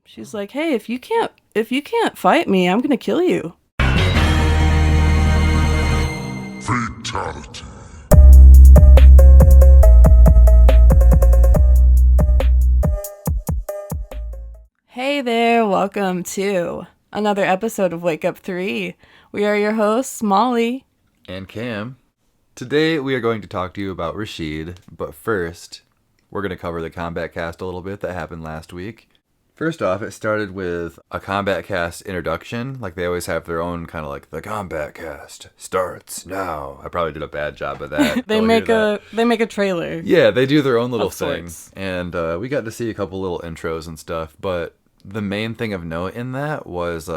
She's like, hey, if you can't fight me, I'm gonna kill you. Fatality. Hey there, welcome to another episode of Wake Up 3. We are your hosts, Molly and Cam. Today we are going to talk to you about Rashid, but first we're going to cover the Kombat Kast a little bit that happened last week. First off, it started with a Kombat Kast introduction. Like, they always have their own kind of like, the Kombat Kast starts now. I probably did a bad job of that. they make a trailer. Yeah, they do their own little thing. Sorts. And we got to see a couple little intros and stuff, but the main thing of note in that was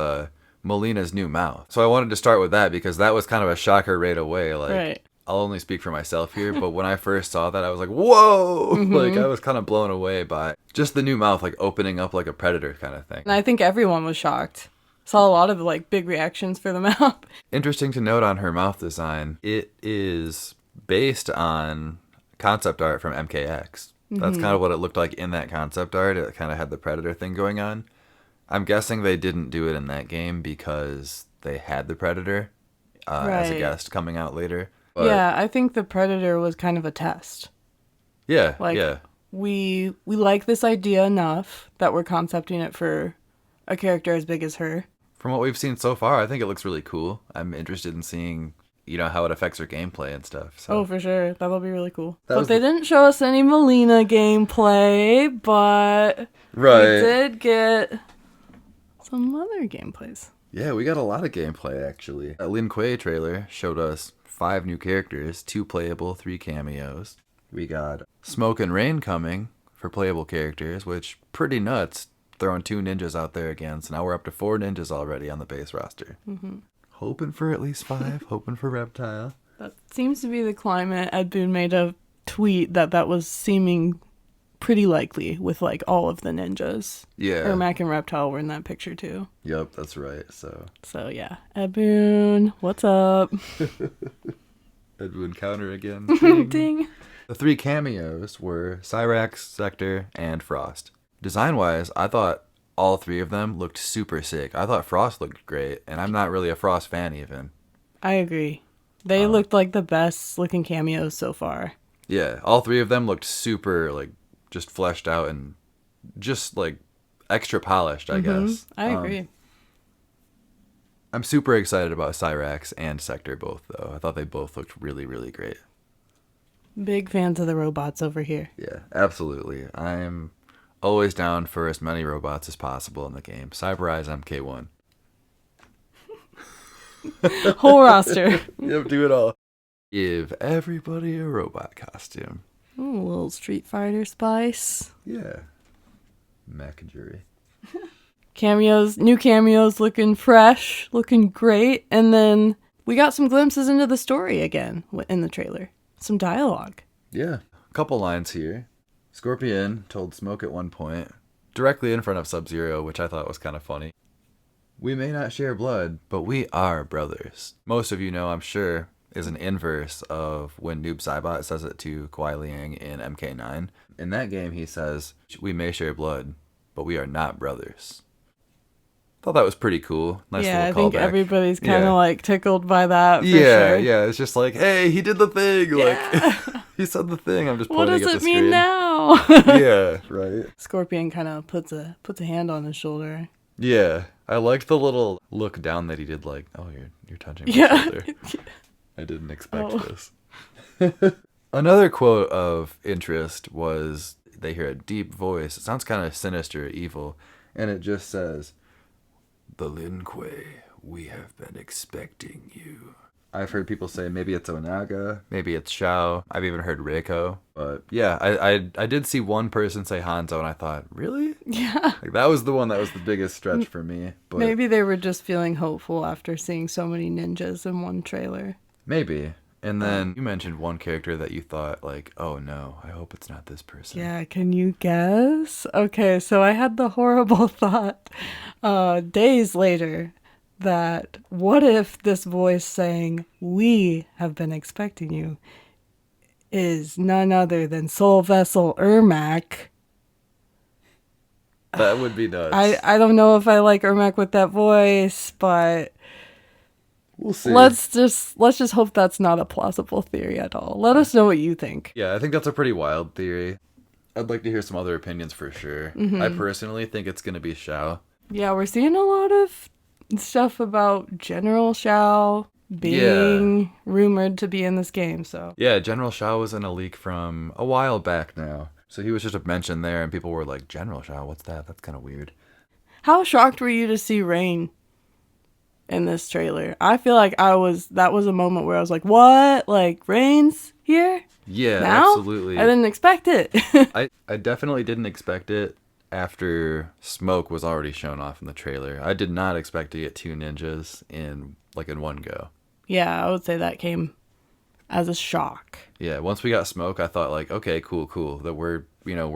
Melina's new mouth. So I wanted to start with that because that was kind of a shocker right away. Like, Right. I'll only speak for myself here, but when I first saw that, I was like, whoa! Mm-hmm. Like, I was kind of blown away by just the new mouth, like, opening up like a predator kind of thing. And I think everyone was shocked. Saw a lot of like big reactions for the mouth. Interesting to note on her mouth design, it is based on concept art from MKX. That's kind of what it looked like in that concept art. It kind of had the predator thing going on. I'm guessing they didn't do it in that game because they had the predator as a Right. guest coming out later. But Yeah, I think the Predator was kind of a test. yeah, Like, yeah. we like this idea enough that we're concepting it for a character as big as her. From what we've seen so far, I think it looks really cool. I'm interested in seeing, how it affects her gameplay and stuff. So. Oh, for sure. That'll be really cool. That But was they didn't show us any Melina gameplay, but Right. we did get some other gameplays. Yeah, we got a lot of gameplay, actually. That Lin Kuei trailer showed us 5 new characters, 2 playable, 3 cameos. We got Smoke and Rain coming for playable characters, which pretty nuts, throwing 2 ninjas out there again. So now we're up to 4 ninjas already on the base roster. Mm-hmm. Hoping for at least 5, hoping for Reptile. That seems to be the climate. Ed Boon made a tweet that was seeming pretty likely with like all of the ninjas. Yeah. Ermac and Reptile were in that picture too. Yep, that's right. So So yeah. Ed Boon, what's up? Edwin counter again. Ding. The 3 cameos were Cyrax, Sector, and Frost. Design-wise, I thought all 3 of them looked super sick. I thought Frost looked great, and I'm not really a Frost fan even. I agree. They looked like the best looking cameos so far. Yeah, all 3 of them looked super, like, just fleshed out and just, like, extra polished, I guess. I agree. I'm super excited about Cyrax and Sector both, though. I thought they both looked really, really great. Big fans of the robots over here. Yeah, absolutely. I'm always down for as many robots as possible in the game. Cyberize MK1. Whole roster. Yep, do it all. Give everybody a robot costume. Ooh, a little Street Fighter spice. Yeah. Mac jury. Cameos, new cameos looking fresh, looking great. And then we got some glimpses into the story again in the trailer. Some dialogue. Yeah. A couple lines here. Scorpion told Smoke at one point, directly in front of Sub-Zero, which I thought was kind of funny. We may not share blood, but we are brothers. Most of you know, I'm sure, is an inverse of when Noob Saibot says it to Kuai Liang in MK9. In that game, he says, we may share blood, but we are not brothers. Thought that was pretty cool. Nice Yeah, I little think callback. everybody's kind of Yeah. like tickled by that for Yeah, sure. yeah. It's just like, hey, he did the thing. Yeah. Like, he said the thing. I'm just What pointing does at the it mean screen. now? Yeah, right. Scorpion kind of puts a hand on his shoulder. Yeah, I liked the little look down that he did. Like, oh, you're touching my Yeah. shoulder. I didn't expect Oh. this. Another quote of interest was they hear a deep voice. It sounds kind of sinister, evil, and it just says, "The Lin Kuei, we have been expecting you." I've heard people say maybe it's Onaga, maybe it's Shao. I've even heard Reiko. But yeah, I did see one person say Hanzo, and I thought, really? Yeah. Like, that was the one that was the biggest stretch for me. But Maybe they were just feeling hopeful after seeing so many ninjas in one trailer. Maybe. And then you mentioned one character that you thought, like, oh no, I hope it's not this person. Yeah, can you guess? Okay, so I had the horrible thought days later that what if this voice saying, "We have been expecting you," is none other than Soul Vessel Ermac That would be nuts. I don't know if I like Ermac with that voice, but We'll see. let's just hope that's not a plausible theory at all. Let us know what you think. Yeah, I think that's a pretty wild theory. I'd like to hear some other opinions for sure. I personally think it's going to be Xiao. Yeah, we're seeing a lot of stuff about General Xiao being rumored to be in this game, so. Yeah, General Xiao was in a leak from a while back now. So he was just a mention there, and people were like, General Xiao, what's that? That's kind of weird. How shocked were you to see Rain in this trailer? I feel like that was a moment where I was like, what? Like, Rain's here? Yeah, Now? absolutely. I didn't expect it. I definitely didn't expect it after Smoke was already shown off in the trailer. I did not expect to get two ninjas in one go. Yeah, I would say that came as a shock. Yeah, once we got Smoke, I thought like, okay, cool, that we're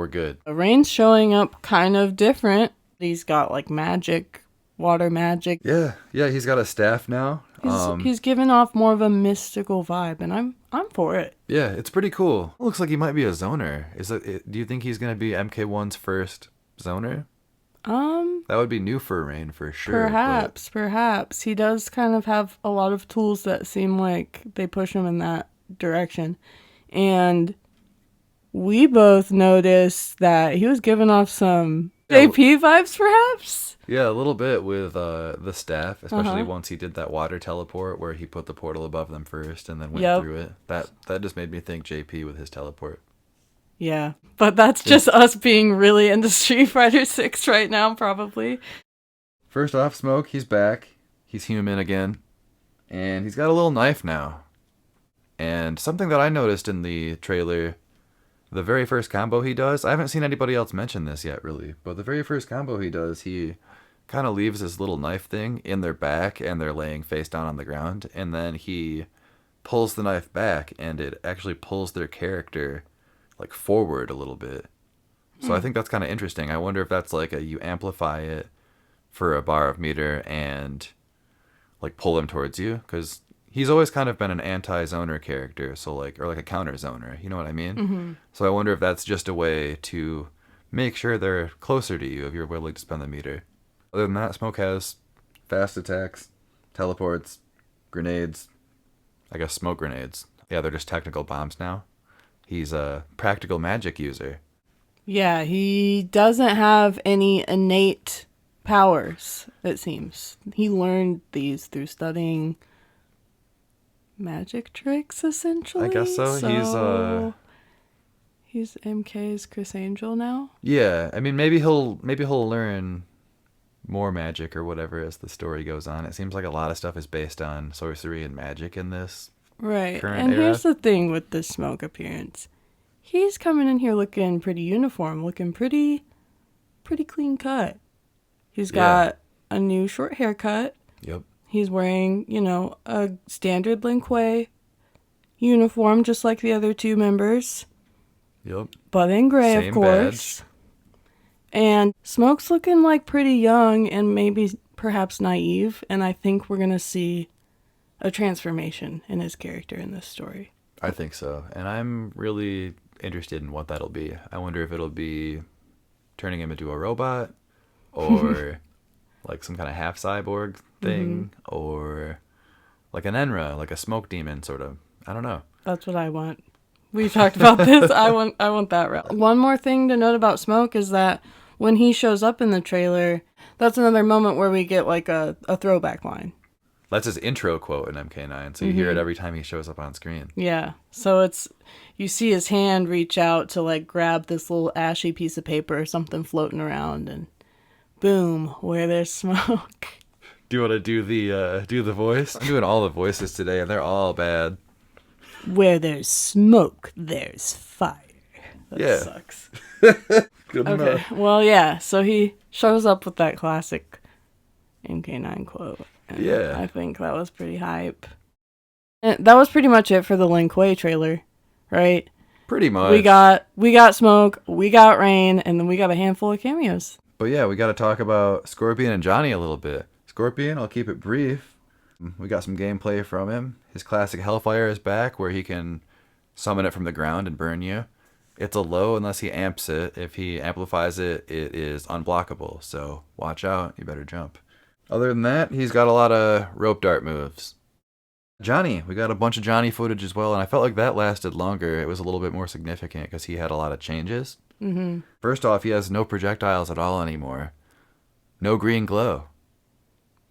good. Rain's showing up kind of different. He's got like magic, water magic. Yeah, he's got a staff now. He's giving off more of a mystical vibe, and I'm for it. Yeah, it's pretty cool. Looks like he might be a zoner. Do you think he's gonna be MK1's first zoner? That would be new for Rain for sure. Perhaps. He does kind of have a lot of tools that seem like they push him in that direction. And we both noticed that he was giving off some JP vibes, perhaps? Yeah, a little bit with the staff, especially once he did that water teleport where he put the portal above them first and then went through it. That just made me think JP with his teleport. Yeah, but that's just us being really into Street Fighter 6 right now, probably. First off, Smoke, he's back. He's human again. And he's got a little knife now. And something that I noticed in the trailer, the very first combo he does, I haven't seen anybody else mention this yet, really, but the very first combo he does, he kind of leaves this little knife thing in their back, and they're laying face down on the ground, and then he pulls the knife back, and it actually pulls their character like forward a little bit. So I think that's kind of interesting. I wonder if that's like you amplify it for a bar of meter and like pull him towards you, because he's always kind of been an anti-zoner character, so like, or like a counter-zoner, you know what I mean? Mm-hmm. So I wonder if that's just a way to make sure they're closer to you if you're willing to spend the meter. Other than that, Smoke has fast attacks, teleports, grenades. I guess smoke grenades. Yeah, they're just technical bombs now. He's a practical magic user. Yeah, he doesn't have any innate powers, it seems. He learned these through studying magic tricks, essentially. I guess so. He's MK's Chris Angel now. Yeah, I mean maybe he'll learn more magic or whatever as the story goes on. It seems like a lot of stuff is based on sorcery and magic in this Right. current And era. here's the thing with the Smoke appearance. He's coming in here looking pretty uniform, looking pretty clean cut. He's got a new short haircut. Yep. He's wearing, a standard Lin Kuei uniform, just like the other two members. Yep. But in gray, Same of course. badge. And Smoke's looking like pretty young and maybe perhaps naive. And I think we're going to see a transformation in his character in this story. I think so. And I'm really interested in what that'll be. I wonder if it'll be turning him into a robot or like some kind of half cyborg thing or like an Enra, like a smoke demon sort of. I don't know. That's what I want. We talked about this. I want that route. One more thing to note about Smoke is that when he shows up in the trailer, that's another moment where we get like a throwback line. That's his intro quote in MK9, so you hear it every time he shows up on screen. Yeah. So you see his hand reach out to like grab this little ashy piece of paper or something floating around, and boom, where there's smoke. Do you want to do the voice? I'm doing all the voices today, and they're all bad. Where there's smoke, there's fire. That sucks. Good Okay. enough. Well, yeah. So he shows up with that classic MK9 quote. And Yeah. I think that was pretty hype. And that was pretty much it for the Lin Kuei trailer, right? Pretty much. We got Smoke, we got Rain, and then we got a handful of cameos. But yeah, we got to talk about Scorpion and Johnny a little bit. Scorpion, I'll keep it brief. We got some gameplay from him. His classic Hellfire is back, where he can summon it from the ground and burn you. It's a low unless he amps it. If he amplifies it, it is unblockable. So watch out. You better jump. Other than that, he's got a lot of rope dart moves. Johnny. We got a bunch of Johnny footage as well, and I felt like that lasted longer. It was a little bit more significant because he had a lot of changes. Mm-hmm. First off, he has no projectiles at all anymore. No green glow.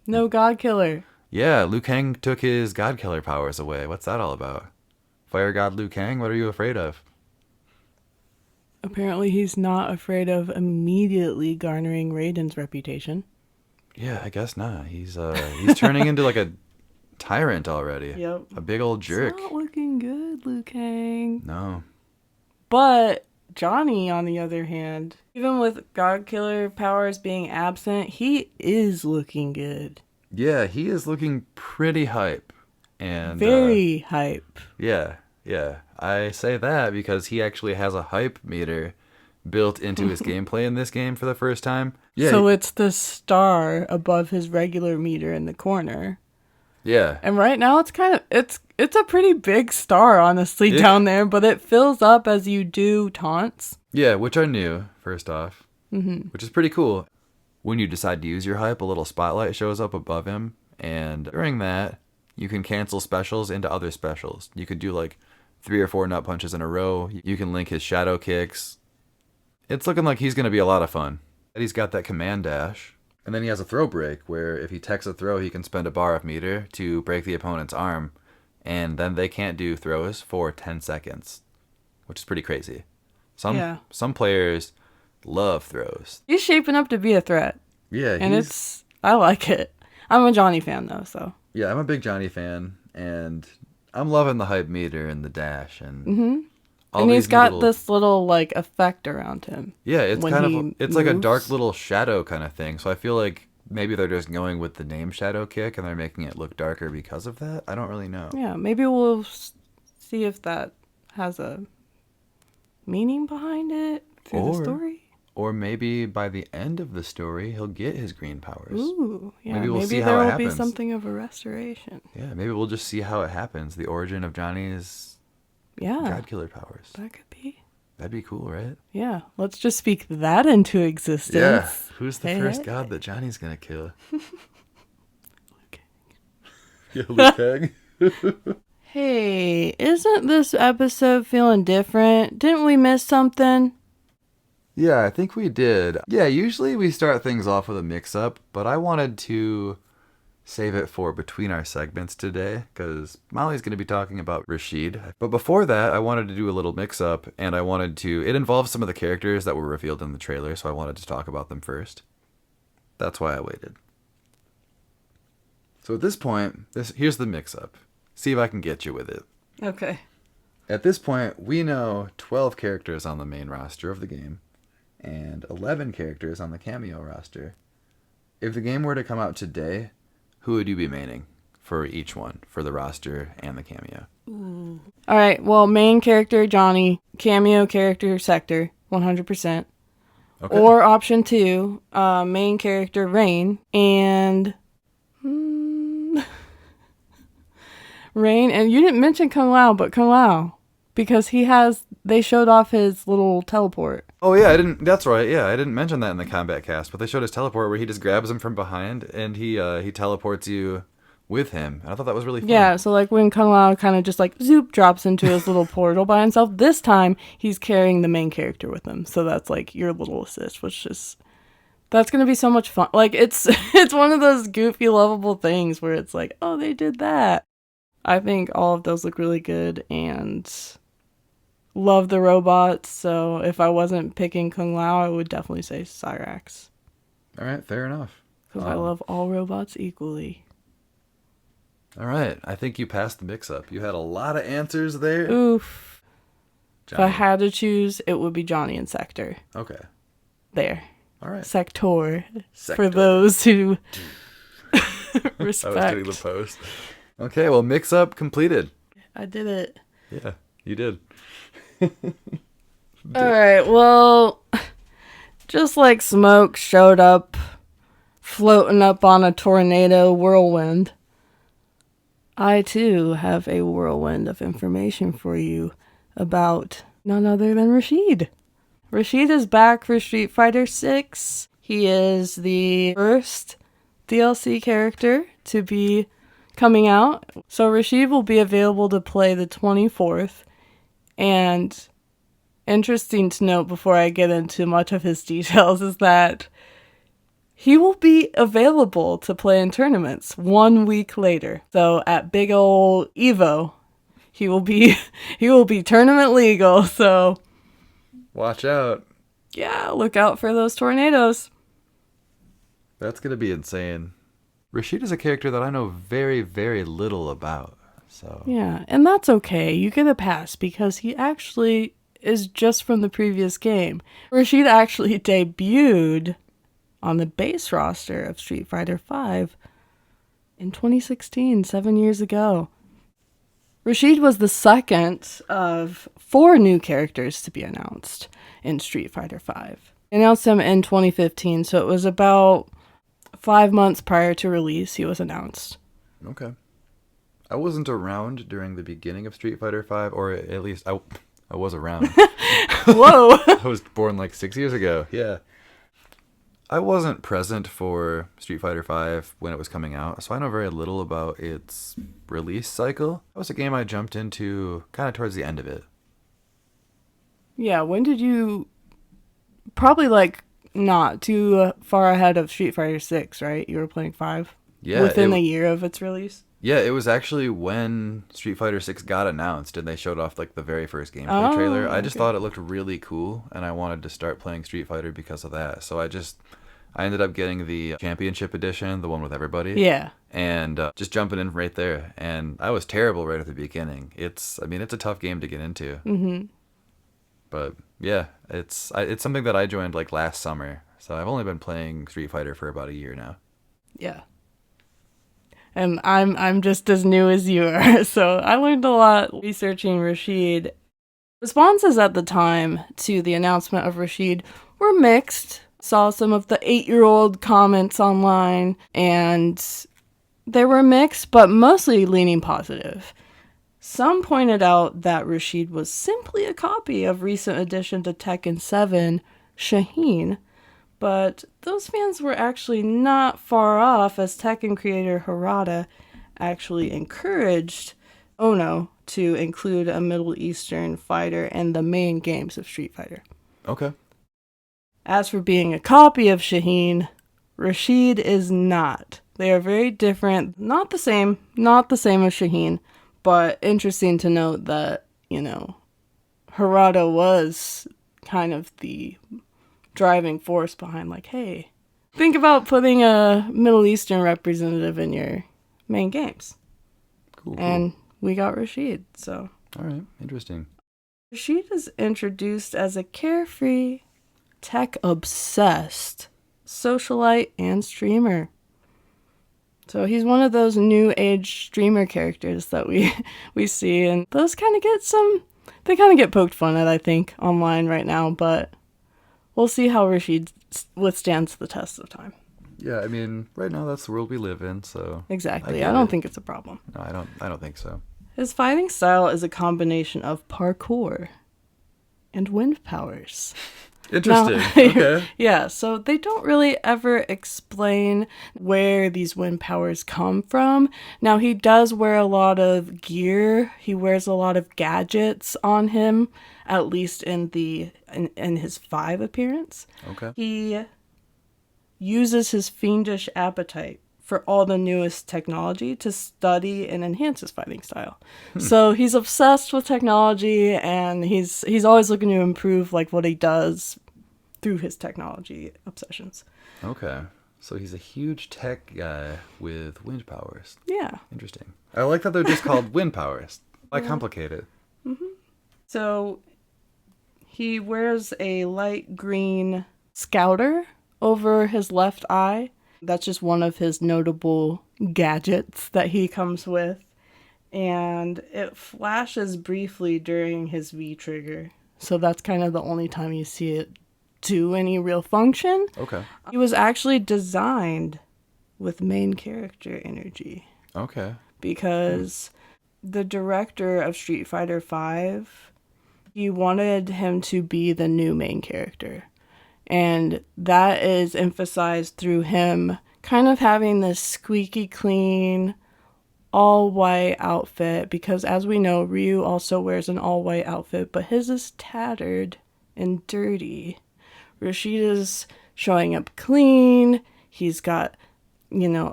No God Killer. Yeah, Liu Kang took his God Killer powers away. What's that all about? Fire God Liu Kang? What are you afraid of? Apparently he's not afraid of immediately garnering Raiden's reputation. Yeah, I guess not. He's turning into like a tyrant already. Yep. A big old jerk. It's not looking good, Liu Kang. No. But Johnny, on the other hand, even with God Killer powers being absent, he is looking good. Yeah, he is looking pretty hype. And very hype. Yeah. I say that because he actually has a hype meter built into his gameplay in this game for the first time. Yeah. So it's the star above his regular meter in the corner. Yeah. And right now it's a pretty big star, honestly, down there, but it fills up as you do taunts. Yeah, which I knew, first off. Mm-hmm. Which is pretty cool. When you decide to use your hype, a little spotlight shows up above him, and during that, you can cancel specials into other specials. You could do like 3 or 4 nut punches in a row. You can link his shadow kicks. It's looking like he's going to be a lot of fun. And he's got that command dash. And then he has a throw break, where if he techs a throw, he can spend a bar of meter to break the opponent's arm. And then they can't do throws for 10 seconds, which is pretty crazy. Some players love throws. He's shaping up to be a threat. Yeah, and I like it. I'm a Johnny fan, though, so. Yeah, I'm a big Johnny fan, and I'm loving the hype meter and the dash and And he's got this little like effect around him. Yeah, it's like a dark little shadow kind of thing. So I feel like maybe they're just going with the name Shadow Kick and they're making it look darker because of that. I don't really know. Yeah, maybe we'll see if that has a meaning behind it through the story. Or maybe by the end of the story, he'll get his green powers. Ooh, yeah. Maybe we'll see there how it will happens. be something of a restoration. Yeah, maybe we'll just see how it happens. The origin of Johnny's God Killer powers. That could be. That'd be cool, right? Yeah, let's just speak that into existence. Yeah. Who's the first god that Johnny's gonna kill? Yeah, Liu Kang. Hey, isn't this episode feeling different? Didn't we miss something? Yeah, I think we did. Yeah, usually we start things off with a mix-up, but I wanted to save it for between our segments today, because Molly's going to be talking about Rashid. But before that, I wanted to do a little mix-up, and it involves some of the characters that were revealed in the trailer, so I wanted to talk about them first. That's why I waited. So at this point, here's the mix-up. See if I can get you with it. Okay. At this point, we know 12 characters on the main roster of the game, and 11 characters on the cameo roster. If the game were to come out today, who would you be maining for each one, for the roster and the cameo? Ooh. All right, well, main character, Johnny. Cameo character, Sector, 100%. Okay. Or option 2, main character, Rain. And... Rain, and you didn't mention Kung Lao, but Kung Lao. Because they showed off his little teleport. Oh yeah, that's right, yeah, I didn't mention that in the Kombat Kast, but they showed his teleport where he just grabs him from behind and he teleports you with him. And I thought that was really fun. Yeah, so like when Kung Lao kind of just like zoop drops into his little portal by himself, this time he's carrying the main character with him. So that's like your little assist, that's going to be so much fun. Like it's one of those goofy, lovable things where it's like, oh, they did that. I think all of those look really good and love the robots. So if I wasn't picking Kung Lao, I would definitely say Cyrax. All right, fair enough. Because I love all robots equally. All right, I think you passed the mix-up. You had a lot of answers there. Oof. Johnny. If I had to choose, it would be Johnny and Sector. Okay. There. All right. Sector. For those who respect. I was doing the post. Okay, well, mix-up completed. I did it. Yeah, you did. All right, well, just like smoke showed up, floating up on a tornado whirlwind, I too have a whirlwind of information for you about None other than Rashid. Rashid is back for Street Fighter 6. He is the first DLC character to be coming out. So Rashid will be available to play the 24th. And interesting to note before I get into much of his details is that he will be available to play in tournaments 1 week later. So at big ol' Evo, he will be tournament legal. So watch out. Yeah, look out for those tornadoes. That's going to be insane. Rashid is a character that I know very, very little about. So yeah, and that's okay. You get a pass because he actually is just from the previous game. Rashid actually debuted on the base roster of Street Fighter V in 2016, 7 years ago. Rashid was the second of 4 new characters to be announced in Street Fighter V. Announced him in 2015, so it was about 5 months prior to release he was announced. Okay. I wasn't around during the beginning of Street Fighter V, or at least I was around. Whoa! I was born like 6 years ago. Yeah. I wasn't present for Street Fighter V when it was coming out, so I know very little about its release cycle. It was a game I jumped into kind of towards the end of it. Yeah, when did you... Probably like not too far ahead of Street Fighter 6, right? You were playing 5? Yeah. Within a year of its release? Yeah, it was actually when Street Fighter 6 got announced and they showed off like the very first gameplay trailer. I just thought it looked really cool and I wanted to start playing Street Fighter because of that. So I ended up getting the Championship Edition, the one with everybody. Yeah. And just jumping in right there. And I was terrible right at the beginning. It's a tough game to get into. Mm-hmm. But yeah, it's something that I joined like last summer. So I've only been playing Street Fighter for about a year now. Yeah. And I'm just as new as you are, so I learned a lot researching Rashid. Responses at the time to the announcement of Rashid were mixed. Saw some of the 8-year-old comments online, and they were mixed, but mostly leaning positive. Some pointed out that Rashid was simply a copy of recent addition to Tekken 7, Shaheen, but those fans were actually not far off, as Tekken creator Harada actually encouraged Ono to include a Middle Eastern fighter in the main games of Street Fighter. Okay. As for being a copy of Shaheen, Rashid is not. They are very different. Not the same as Shaheen, but interesting to note that, Harada was kind of the driving force behind, like, hey, think about putting a Middle Eastern representative in your main games. Cool. And we got Rashid, so. All right, interesting. Rashid is introduced as a carefree, tech-obsessed socialite and streamer. So he's one of those new age streamer characters that we see, and those kind of get poked fun at, I think, online right now, but we'll see how Rashid withstands the test of time. Yeah, I mean, right now that's the world we live in, so... Exactly. I don't think it's a problem. No, I don't think so. His fighting style is a combination of parkour and wind powers. Interesting. Now, okay. Yeah, so they don't really ever explain where these wind powers come from. Now, he does wear a lot of gear. He wears a lot of gadgets on him, at least in his 5 appearance. Okay. He uses his fiendish appetite for all the newest technology to study and enhance his fighting style. So he's obsessed with technology, and he's always looking to improve like what he does through his technology obsessions. Okay. So he's a huge tech guy with wind powers. Yeah. Interesting. I like that they're just called wind powers. Why complicate it? Mm-hmm. So he wears a light green scouter over his left eye. That's just one of his notable gadgets that he comes with. And it flashes briefly during his V-trigger. So that's kind of the only time you see it do any real function. Okay. He was actually designed with main character energy. Okay. Because the director of Street Fighter V He wanted him to be the new main character. And that is emphasized through him kind of having this squeaky clean, all-white outfit. Because as we know, Ryu also wears an all-white outfit, but his is tattered and dirty. Rashid is showing up clean. He's got,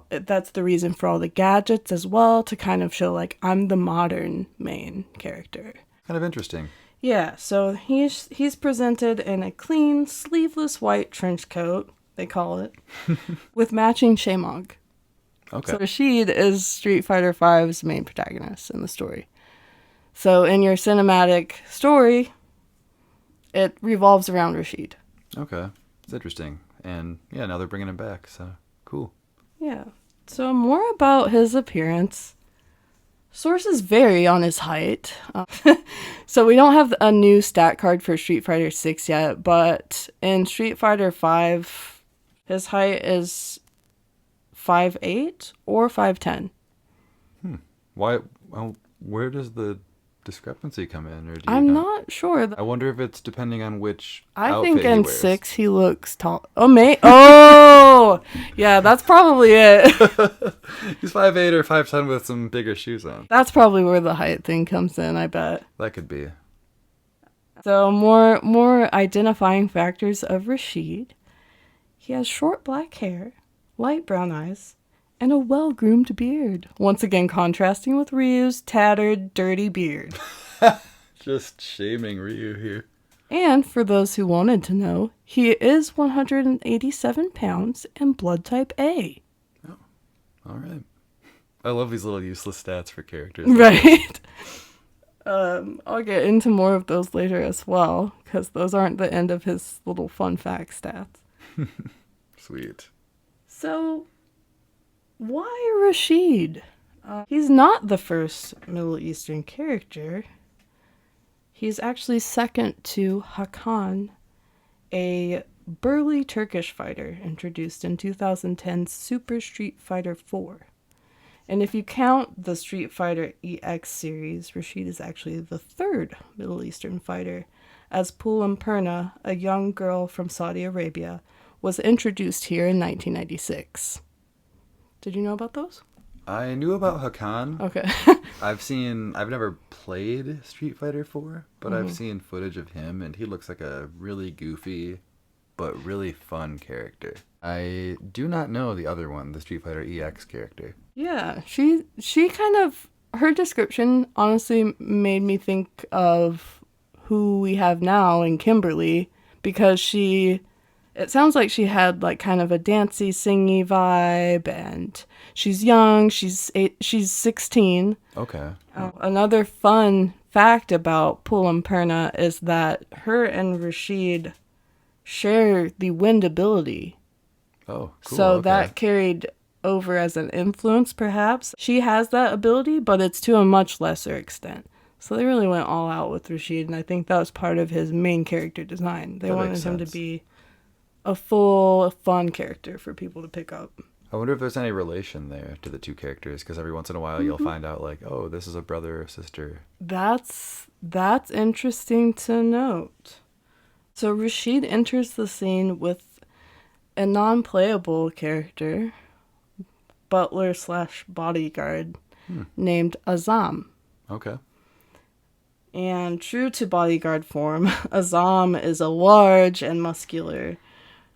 that's the reason for all the gadgets as well, to kind of show, like, I'm the modern main character. Kind of interesting. Yeah, so he's presented in a clean, sleeveless white trench coat, they call it, with matching shamog. Okay. So Rashid is Street Fighter V's main protagonist in the story. So in your cinematic story, it revolves around Rashid. Okay. It's interesting. And yeah, now they're bringing him back, so cool. Yeah. So more about his appearance. Sources vary on his height. So we don't have a new stat card for Street Fighter 6 yet, but in Street Fighter 5, his height is 5'8" or 5'10". Why? Well, where does the discrepancy come in? Or do you I'm not sure. I wonder if it's depending on which I outfit think he in wears. 6 he looks tall. Oh, yeah, that's probably it. He's 5'8" or 5'10" with some bigger shoes on. That's probably where the height thing comes in, I bet. That could be. So more identifying factors of Rashid. He has short black hair, light brown eyes, and a well-groomed beard. Once again, contrasting with Ryu's tattered, dirty beard. Just shaming Ryu here. And for those who wanted to know, he is 187 pounds and blood type A. Oh, all right. I love these little useless stats for characters. Right? I'll get into more of those later as well, because those aren't the end of his little fun fact stats. Sweet. So, why Rashid? He's not the first Middle Eastern character. He's actually second to Hakan, a burly Turkish fighter introduced in 2010's Super Street Fighter 4. And if you count the Street Fighter EX series, Rashid is actually the third Middle Eastern fighter, as Pulum Perna, a young girl from Saudi Arabia, was introduced here in 1996. Did you know about those? I knew about Hakan. Okay. I've never played Street Fighter 4, but I've seen footage of him, and he looks like a really goofy, but really fun character. I do not know the other one, the Street Fighter EX character. Yeah, she kind of, her description honestly made me think of who we have now in Kimberly, because it sounds like she had like kind of a dancey, singy vibe, and she's young, she's 16. Okay. Another fun fact about Pulum Perna is that her and Rashid share the wind ability. Oh, cool. So okay. that carried over as an influence, perhaps. She has that ability, but it's to a much lesser extent. So they really went all out with Rashid, and I think that was part of his main character design. They wanted him to be a full, fun character for people to pick up. I wonder if there's any relation there to the two characters, because every once in a while you'll find out, like, oh, this is a brother or sister. That's interesting to note. So Rashid enters the scene with a non-playable character, butler/bodyguard, named Azam. Okay. And true to bodyguard form, Azam is a large and muscular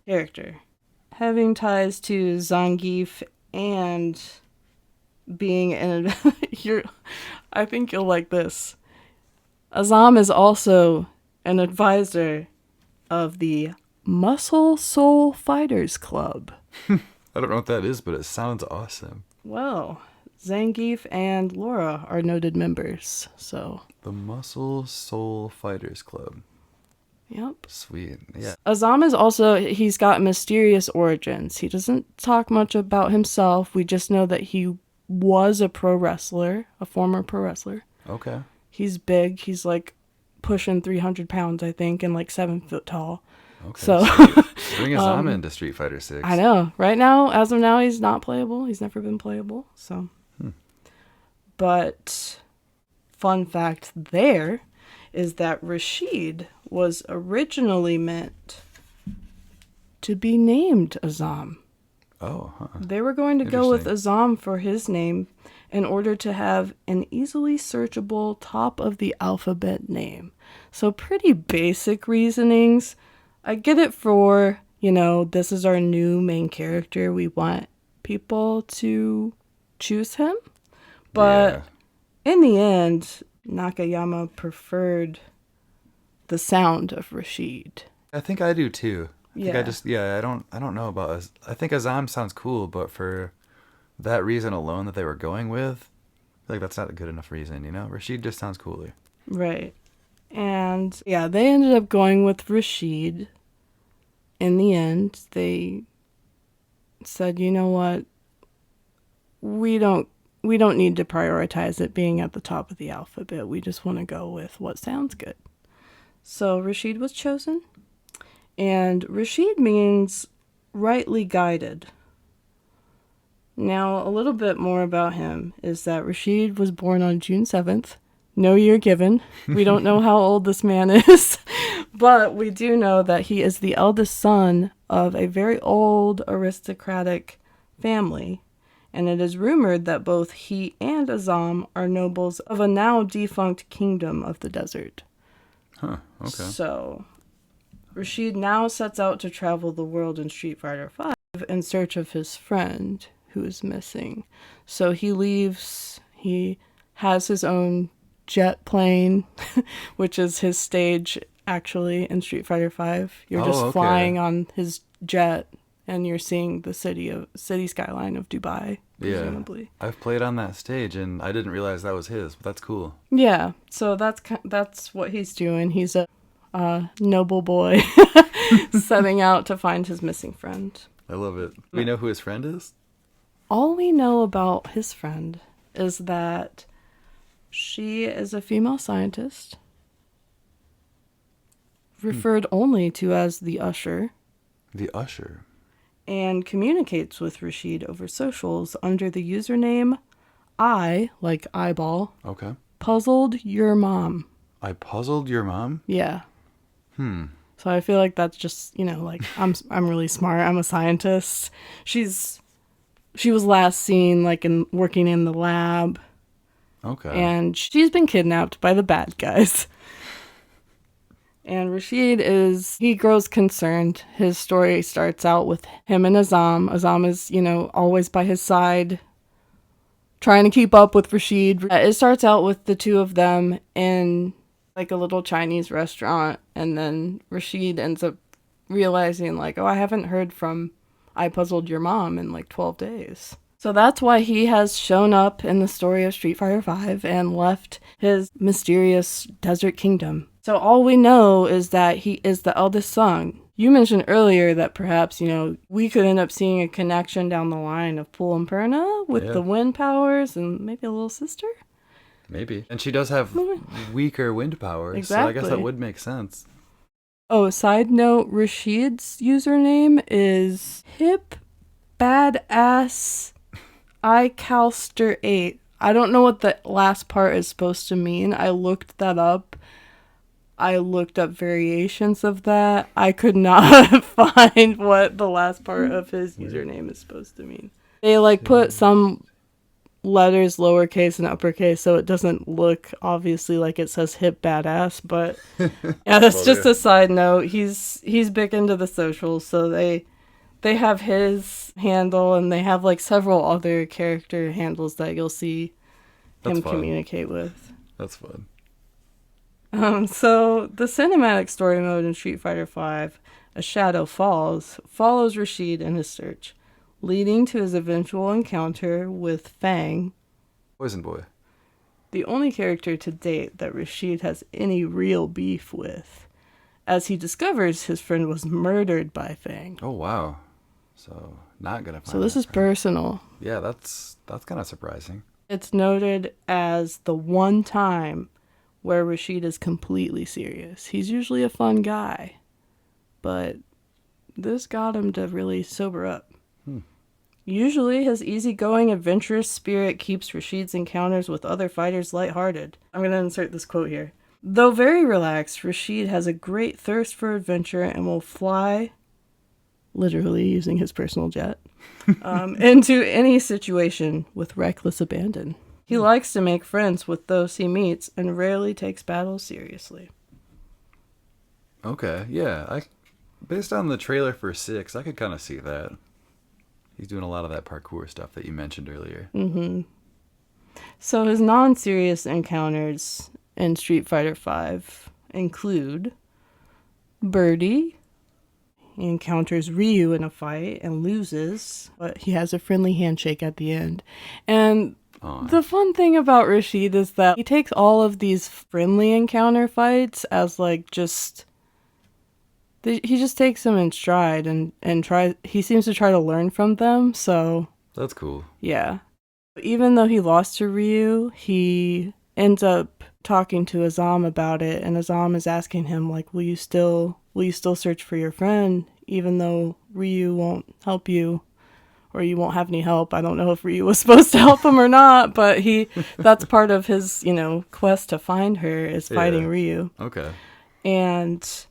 character, having ties to Zangief and being an... I think you'll like this. Azam is also an advisor of the Muscle Soul Fighters Club. I don't know what that is, but it sounds awesome. Well, Zangief and Laura are noted members, so... The Muscle Soul Fighters Club. Yep. Sweet. Yeah. Azam is also, he's got mysterious origins. He doesn't talk much about himself. We just know that he was a pro wrestler, a former pro wrestler. Okay. He's big. He's like pushing 300 pounds, I think, and like 7 foot tall. Okay. So bring Azam into Street Fighter 6. I know. Right now, as of now, he's not playable. He's never been playable. So, But fun fact there is that Rashid was originally meant to be named Azam. Oh, huh. They were going to go with Interesting. Azam for his name in order to have an easily searchable top of the alphabet name. So pretty basic reasonings. I get it for, this is our new main character. We want people to choose him. But in the end, Nakayama preferred the sound of Rashid. I think I do too. Yeah. I don't know about us. I think Azam sounds cool, but for that reason alone that they were going with, I feel like that's not a good enough reason, Rashid just sounds cooler. Right. And yeah, they ended up going with Rashid. In the end, they said, you know what? We don't need to prioritize it being at the top of the alphabet. We just want to go with what sounds good. So Rashid was chosen. And Rashid means rightly guided. Now, a little bit more about him is that Rashid was born on June 7th. No year given. We don't know how old this man is. But we do know that he is the eldest son of a very old aristocratic family. And it is rumored that both he and Azam are nobles of a now defunct kingdom of the desert. Huh, okay. So Rashid now sets out to travel the world in Street Fighter V in search of his friend who is missing. So he leaves, he has his own jet plane, which is his stage actually in Street Fighter V. You're just flying on his jet and you're seeing the city skyline of Dubai, presumably. Yeah, I've played on that stage and I didn't realize that was his, but that's cool. Yeah, so that's what he's doing. He's a noble boy setting out to find his missing friend. I love it. Do we know who his friend is? All we know about his friend is that she is a female scientist, referred only to as the Usher. The Usher. And communicates with Rashid over socials under the username I, like eyeball, Okay. puzzled your mom. I puzzled your mom? Yeah. So I feel like that's just, like I'm really smart. I'm a scientist. She was last seen working in the lab. Okay. And she's been kidnapped by the bad guys. And Rashid he grows concerned. His story starts out with him and Azam. Azam is, always by his side, trying to keep up with Rashid. It starts out with the two of them in a little Chinese restaurant, and then Rashid ends up realizing I haven't heard from I Puzzled Your Mom in 12 days. So that's why he has shown up in the story of Street Fighter V and left his mysterious desert kingdom. So all we know is that he is the eldest son. You mentioned earlier that perhaps, we could end up seeing a connection down the line of Pool and Perna with the wind powers and maybe a little sister? Maybe. And she does have weaker wind powers, exactly. So I guess that would make sense. Oh, side note, Rashid's username is Hip Badass iCalster8. I don't know what the last part is supposed to mean. I looked that up. I looked up variations of that. I could not find what the last part of his username is supposed to mean. They put some letters lowercase and uppercase so it doesn't look obviously like it says hip badass, but yeah, that's just a side note. He's big into the socials, so they have his handle and they have several other character handles that you'll see him communicate with. That's fun. So the cinematic story mode in Street Fighter V, A Shadow Falls, follows Rashid in his search, leading to his eventual encounter with Fang, Poison Boy, the only character to date that Rashid has any real beef with, as he discovers his friend was murdered by Fang. Oh, wow. So, not gonna find So this is personal. Yeah, that's kind of surprising. It's noted as the one time where Rashid is completely serious. He's usually a fun guy, but this got him to really sober up. Usually, his easygoing, adventurous spirit keeps Rashid's encounters with other fighters lighthearted. I'm going to insert this quote here. Though very relaxed, Rashid has a great thirst for adventure and will fly, literally using his personal jet, into any situation with reckless abandon. He likes to make friends with those he meets and rarely takes battles seriously. Okay, yeah. Based on the trailer for 6, I could kind of see that. He's doing a lot of that parkour stuff that you mentioned earlier. Mm-hmm. So his non-serious encounters in Street Fighter V include Birdie. He encounters Ryu in a fight and loses, but he has a friendly handshake at the end. And the fun thing about Rashid is that he takes all of these friendly encounter fights as like just... He just takes them in stride and he seems to try to learn from them, so... That's cool. Yeah. Even though he lost to Ryu, he ends up talking to Azam about it, and Azam is asking him, like, will you still search for your friend, even though Ryu won't help you, or you won't have any help? I don't know if Ryu was supposed to help him or not, but that's part of his, quest to find her, is fighting Ryu. Okay. And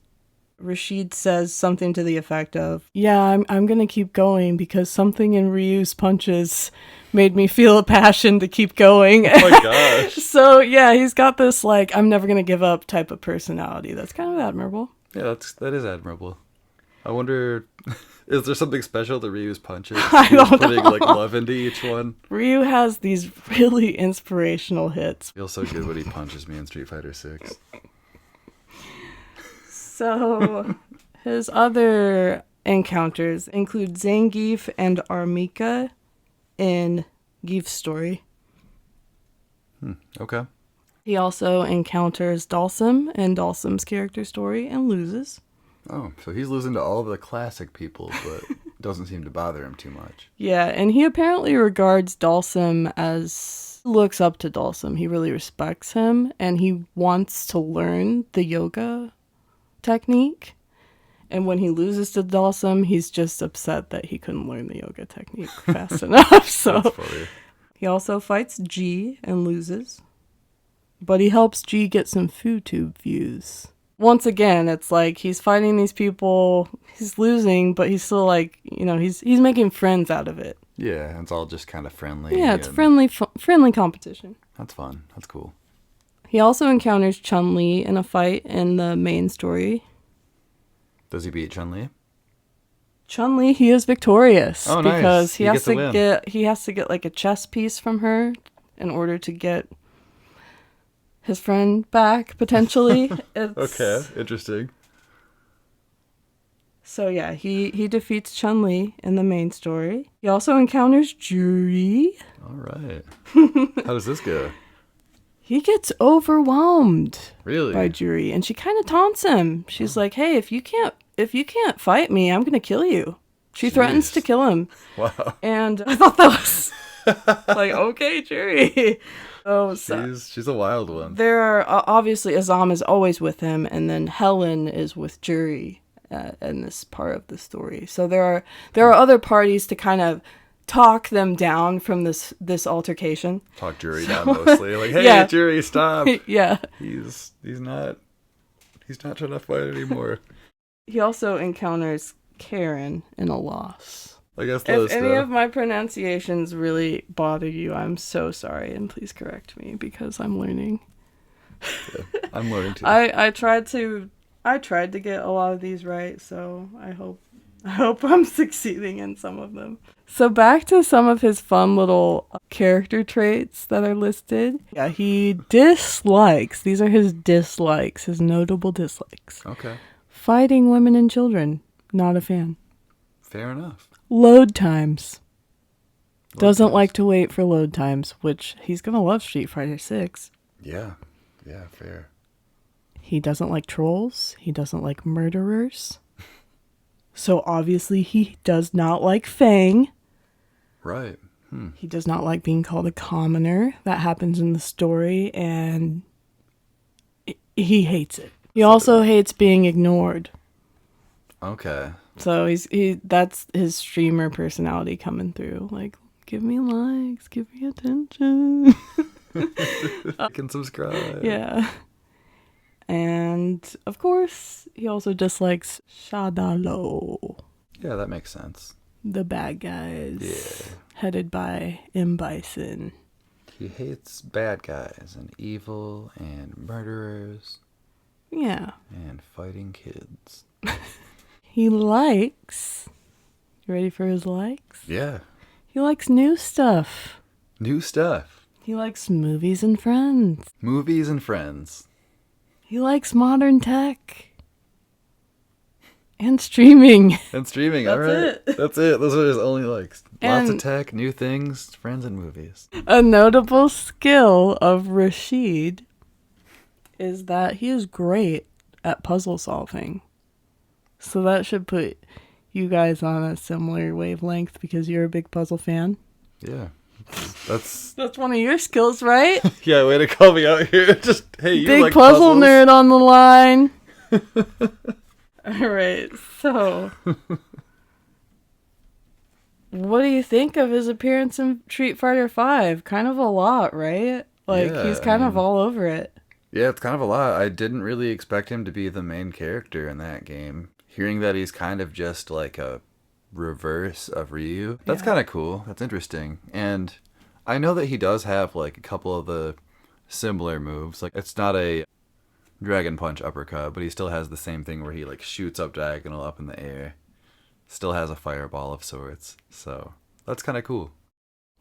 Rashid says something to the effect of, yeah, I'm going to keep going because something in Ryu's punches made me feel a passion to keep going. Oh my gosh. So, yeah, he's got this, like, I'm never going to give up type of personality. That's kind of admirable. Yeah, that is admirable. I wonder, is there something special to Ryu's punches? I don't know. Putting, like, love into each one? Ryu has these really inspirational hits. Feels so good when he punches me in Street Fighter 6. So, his other encounters include Zangief and Armika in Gief's story. Okay. He also encounters Dalsum in Dalsum's character story and loses. Oh, so he's losing to all of the classic people, but doesn't seem to bother him too much. Yeah, and he apparently regards Dalsum as... looks up to Dalsum. He really respects him, and he wants to learn the yoga technique. And when he loses to Dalsum, he's just upset that he couldn't learn the yoga technique fast enough. So That's funny. He also fights G and loses. But he helps G get some FooTube views. Once again, it's like he's fighting these people, he's losing, but he's still like, he's making friends out of it. Yeah, it's all just kind of friendly. Yeah, it's friendly competition. That's fun. That's cool. He also encounters Chun-Li in a fight in the main story. Does he beat Chun-Li? Chun-Li, he is victorious. Oh, nice. Because he has to get like a chess piece from her in order to get his friend back, potentially. Okay, interesting. So yeah, he defeats Chun-Li in the main story. He also encounters Juri. All right. How does this go? He gets overwhelmed Really? by Juri, and she kind of taunts him. She's like, "Hey, if you can't fight me, I'm gonna kill you." She threatens to kill him. Wow. And I thought that was like, okay, Juri. Oh, She's a wild one. There are obviously Azam is always with him, and then Helen is with Juri in this part of the story. So there are other parties to kind of talk them down from this altercation. Talk Juri down mostly. Like, hey, yeah. Juri, stop. Yeah. He's not trying to fight anymore. He also encounters Karen in a loss. I guess if any of my pronunciations really bother you, I'm so sorry, and please correct me because I'm learning. Yeah, I'm learning too. I tried to get a lot of these right, so I hope I'm succeeding in some of them. So back to some of his fun little character traits that are listed. Yeah, he dislikes, these are his dislikes, his notable dislikes. Okay. Fighting women and children, not a fan. Fair enough. Load times. Doesn't like to wait for load times, which he's going to love Street Fighter 6. Yeah, fair. He doesn't like trolls. He doesn't like murderers. So obviously he does not like Fang. Right. He does not like being called a commoner. That happens in the story, and he hates it. He also hates being ignored. Okay. So that's his streamer personality coming through. Like, give me likes, give me attention. Like and subscribe. Yeah. And, of course, he also dislikes Shadalo, Yeah, that makes sense. the bad guys. Yeah. Headed by M. Bison. He hates bad guys and evil and murderers Yeah. and fighting kids. He likes... You ready for his likes? Yeah. He likes new stuff. New stuff. He likes movies and friends. Movies and friends. He likes modern tech. And streaming. And streaming, That's alright. it. That's it. Those are his only likes. Lots of And- tech, new things, friends, and movies. A notable skill of Rashid is that he is great at puzzle solving. So that should put you guys on a similar wavelength because you're a big puzzle fan. Yeah. That's That's one of your skills, right? yeah, way to call me out here. Just hey, you Big like puzzle puzzles? nerd on the line. All right, so what do you think of his appearance in Street Fighter V? Kind of a lot, right? Like Yeah, he's kind of all over it. Yeah, it's kind of a lot. I didn't really expect him to be the main character in that game. Hearing that he's kind of just like a reverse of Ryu, that's Yeah. kind of cool. That's interesting. And I know that he does have like a couple of the similar moves. Like it's not a Dragon Punch uppercut, but he still has the same thing where he like shoots up diagonal up in the air. Still has a fireball of sorts. So that's kind of cool.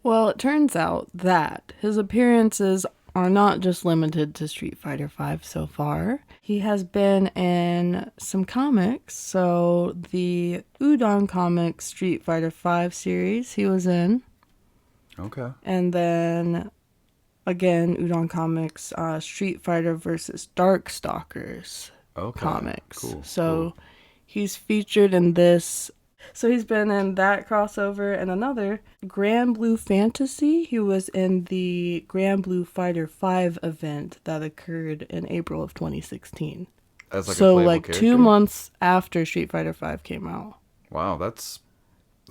Well, it turns out that his appearances are not just limited to Street Fighter V so far. He has been in some comics. So the Udon Comics Street Fighter V series he was in. Okay. And then again, Udon Comics Street Fighter versus Darkstalkers Okay. comics. Cool. So cool. he's featured in this. So he's been in that crossover and another Grand Blue Fantasy. He was in the Grand Blue Fighter 5 event that occurred in April of 2016. As like a So playable like character? 2 months after Street Fighter 5 came out. Wow, that's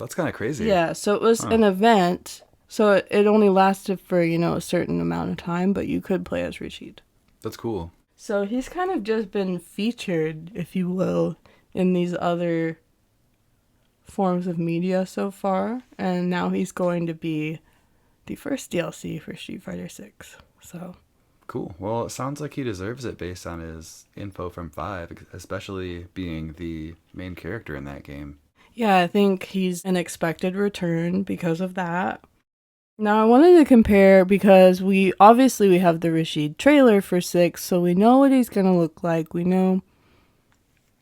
kind of crazy. Yeah, so it was an event. So it only lasted for, a certain amount of time, but you could play as Rashid. That's cool. So he's kind of just been featured, if you will, in these other forms of media so far, and now he's going to be the first DLC for Street Fighter 6. So Cool. Well, it sounds like he deserves it based on his info from 5, especially being the main character in that game. yeah, I think he's an expected return because of that. Now I wanted to compare because we have the Rashid trailer for 6, so we know what he's gonna look like. We know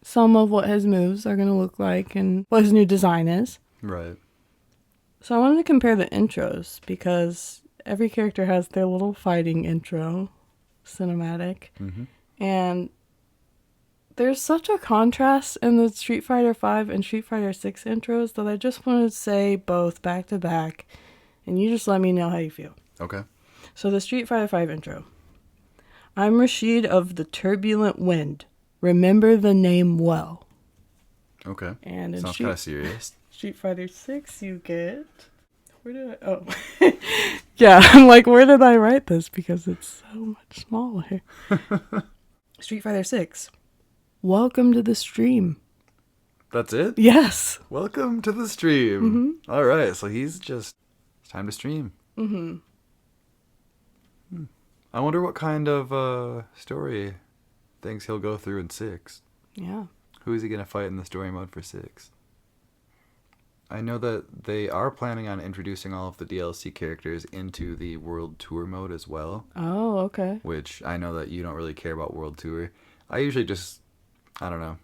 some of what his moves are gonna look like and what his new design is. Right. So I wanted to compare the intros because every character has their little fighting intro cinematic. Mm-hmm. And there's such a contrast in the Street Fighter 5 and Street Fighter 6 intros that I just wanted to say both back to back. And you just let me know how you feel. Okay. So the Street Fighter 5 intro. I'm Rashid of the Turbulent Wind. Remember the name well. Okay. And in Sounds kind of serious. Street Fighter 6, you get... Where did I... Oh. Yeah, I'm like, where did I write this? Because it's so much smaller. Street Fighter 6. Welcome to the stream. That's it? Yes. Welcome to the stream. Mm-hmm. All right. So he's just... It's time to stream. Mm-hmm. I wonder what kind of story things he'll go through in 6. Yeah. Who is he going to fight in the story mode for 6? I know that they are planning on introducing all of the DLC characters into the World Tour mode as well. Oh, okay. Which I know that you don't really care about World Tour. I usually just, I don't know.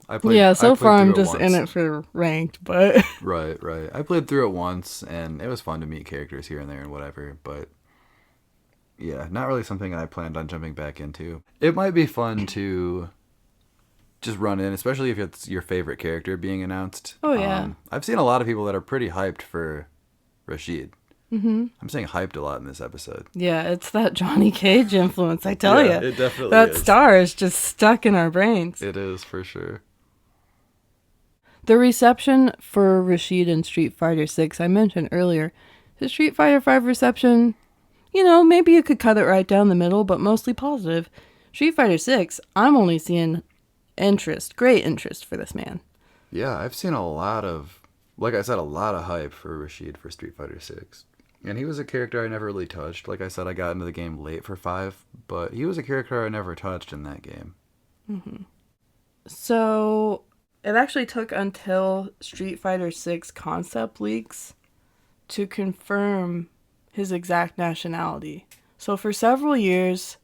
So far I'm through just once. in it for ranked, but... Right. I played through it once, and it was fun to meet characters here and there and whatever, but yeah, not really something I planned on jumping back into. It might be fun to just run in, especially if it's your favorite character being announced. Oh, yeah. I've seen a lot of people that are pretty hyped for Rashid. Mm-hmm. I'm saying hyped a lot in this episode. Yeah, it's that Johnny Cage influence, I tell Yeah, you. it definitely that is. star is just stuck in our brains. It is, for sure. The reception for Rashid in Street Fighter 6, I mentioned earlier, the Street Fighter 5 reception, maybe you could cut it right down the middle, but mostly positive. Street Fighter 6, I'm only seeing great interest for this man. Yeah, I've seen a lot of, like I said, a lot of hype for Rashid for Street Fighter 6. And he was a character I never really touched. Like I said, I got into the game late for 5, but he was a character I never touched in that game. Mm-hmm. So it actually took until Street Fighter 6 concept leaks to confirm his exact nationality. So for several years,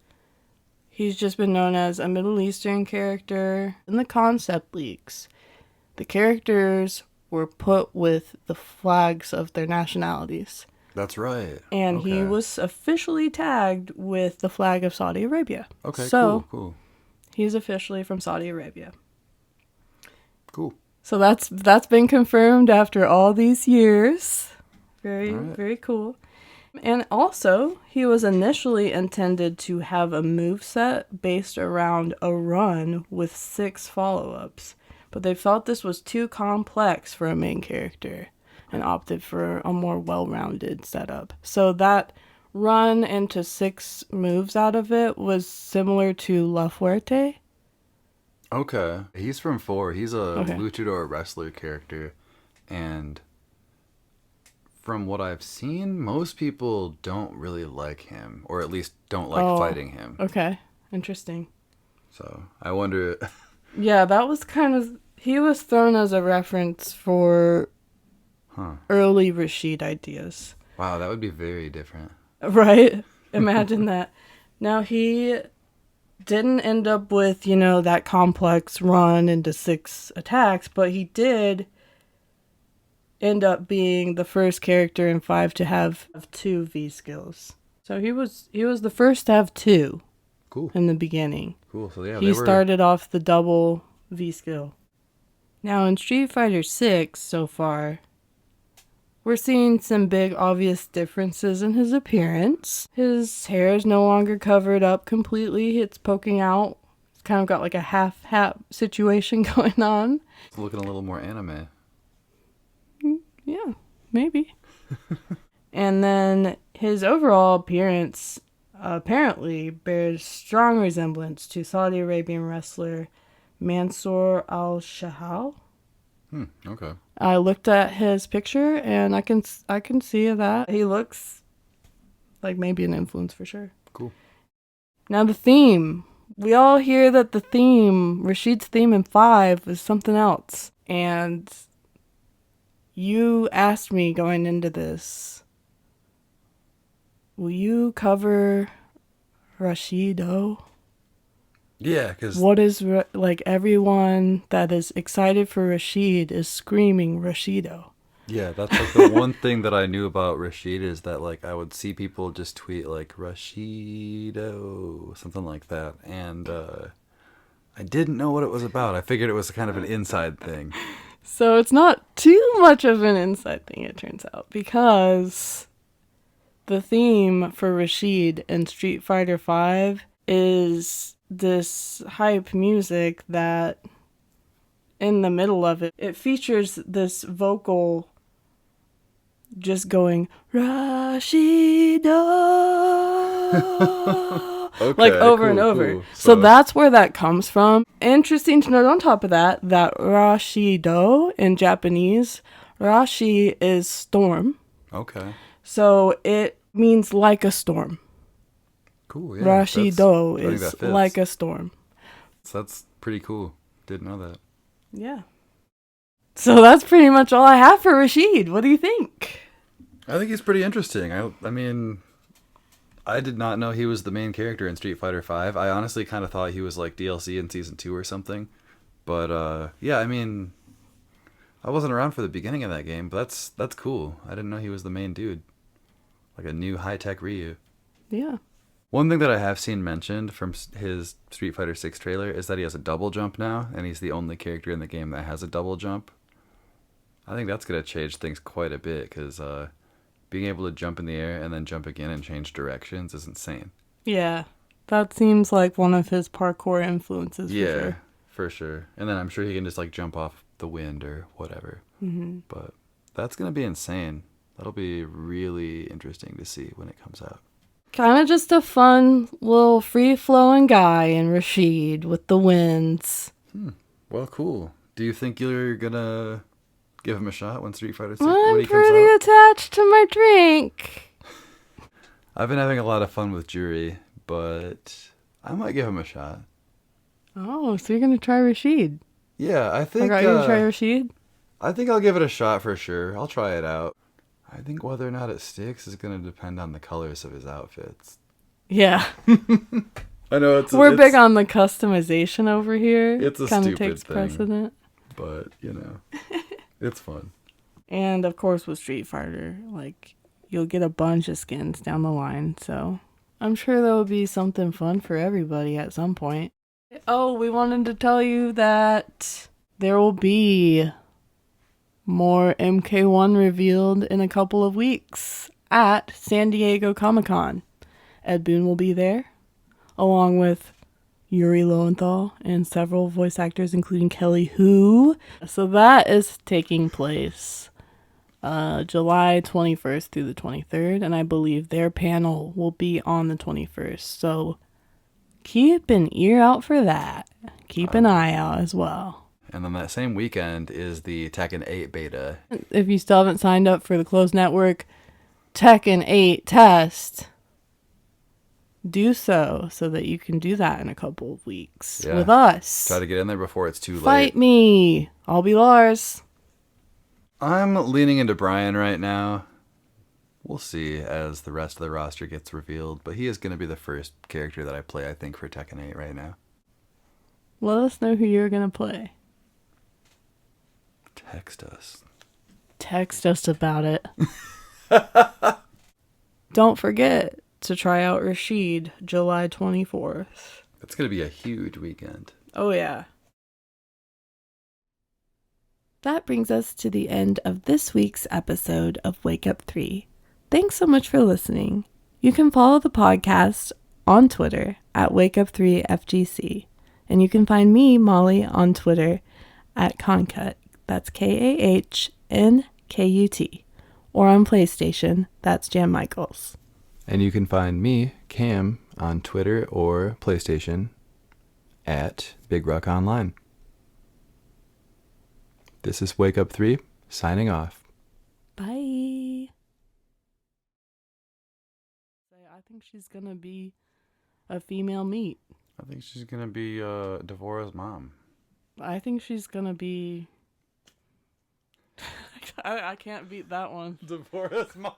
he's just been known as a Middle Eastern character. In the concept leaks, the characters were put with the flags of their nationalities. That's right. And okay. he was officially tagged with the flag of Saudi Arabia. Okay, so cool. He's officially from Saudi Arabia. Cool. So that's been confirmed after all these years. Very cool. And also, he was initially intended to have a moveset based around a run with 6 follow-ups. But they felt this was too complex for a main character and opted for a more well-rounded setup. So that run into 6 moves out of it was similar to La Fuerte. Okay. He's from 4. He's a luchador wrestler character. And from what I've seen, most people don't really like him. Or at least don't like fighting him. Okay. Interesting. So, I wonder... Yeah, that was kind of... He was thrown as a reference for early Rashid ideas. Wow, that would be very different. Right? Imagine that. Now, he didn't end up with, that complex run into 6 attacks, but he did end up being the first character in 5 to have 2 V skills. So he was the first to have 2. Cool. In the beginning. Cool. So yeah, he started off the double V skill. Now in Street Fighter 6 so far, we're seeing some big obvious differences in his appearance. His hair is no longer covered up completely. It's poking out. It's kind of got like a half-hat situation going on. It's looking a little more anime. Yeah, maybe. And then his overall appearance apparently bears strong resemblance to Saudi Arabian wrestler Mansour Al-Shahal. Okay. I looked at his picture and I can see that. He looks like maybe an influence for sure. Cool. Now the theme. We all hear that the theme, Rashid's theme in 5, is something else. And you asked me going into this, will you cover Rashido? Yeah, because... What is, everyone that is excited for Rashid is screaming Rashido. Yeah, that's like the one thing that I knew about Rashid is that, I would see people just tweet, Rashido, something like that. And I didn't know what it was about. I figured it was kind of an inside thing. So it's not too much of an inside thing, it turns out, because the theme for Rashid in Street Fighter V is this hype music that in the middle of it features this vocal just going Rashido over and over. Cool. So that's where that comes from. Interesting to note on top of that Rashido in Japanese, Rashi is storm. Okay. So it means like a storm. Cool, yeah. Rashido is like a storm. So that's pretty cool. Didn't know that. Yeah. So that's pretty much all I have for Rashid. What do you think? I think he's pretty interesting. I mean, I did not know he was the main character in Street Fighter V. I honestly kind of thought he was like DLC in Season 2 or something. But, yeah, I mean, I wasn't around for the beginning of that game, but that's cool. I didn't know he was the main dude. Like a new high-tech Ryu. Yeah. One thing that I have seen mentioned from his Street Fighter 6 trailer is that he has a double jump now, and he's the only character in the game that has a double jump. I think that's going to change things quite a bit, because being able to jump in the air and then jump again and change directions is insane. Yeah, that seems like one of his parkour influences. Yeah, for sure. And then I'm sure he can just jump off the wind or whatever. Mm-hmm. But that's going to be insane. That'll be really interesting to see when it comes out. Kind of just a fun little free-flowing guy in Rashid with the winds. Well, cool. Do you think you're gonna give him a shot when Street Fighter 6 when I'm he comes pretty out? attached to my drink. I've been having a lot of fun with Jury, but I might give him a shot. Oh, so you're gonna try Rashid? Yeah, I I think got you to try Rashid? I think I'll give it a shot for sure. I'll try it out. I think whether or not it sticks is gonna depend on the colors of his outfits. Yeah. I know We're big on the customization over here. It's a Kinda stupid takes thing. precedent. But it's fun. And of course with Street Fighter, like, you'll get a bunch of skins down the line, so I'm sure there will be something fun for everybody at some point. Oh, we wanted to tell you that there will be more MK1 revealed in a couple of weeks at San Diego Comic-Con. Ed Boon will be there, along with Yuri Lowenthal and several voice actors, including Kelly Hu. So that is taking place July 21st through the 23rd, and I believe their panel will be on the 21st. So keep an ear out for that. Keep an eye out as well. And then that same weekend is the Tekken 8 beta. If you still haven't signed up for the closed network Tekken 8 test, do so that you can do that in a couple of weeks with us. Try to get in there before it's too late. Fight me. I'll be Lars. I'm leaning into Brian right now. We'll see as the rest of the roster gets revealed, but he is going to be the first character that I play, I think, for Tekken 8 right now. Let us know who you're going to play. Text us. Text us about it. Don't forget to try out Rashid July 24th. It's going to be a huge weekend. Oh, yeah. That brings us to the end of this week's episode of Wake Up 3. Thanks so much for listening. You can follow the podcast on Twitter at WakeUp3FGC. And you can find me, Molly, on Twitter at Concut. That's KAHNKUT. Or on PlayStation, that's Jam Michaels. And you can find me, Cam, on Twitter or PlayStation at Big Rock Online. This is Wake Up 3, signing off. Bye. I think she's going to be a female meat. I think she's going to be Devorah's mom. I think she's going to be... I can't beat that one. Devorah's mom.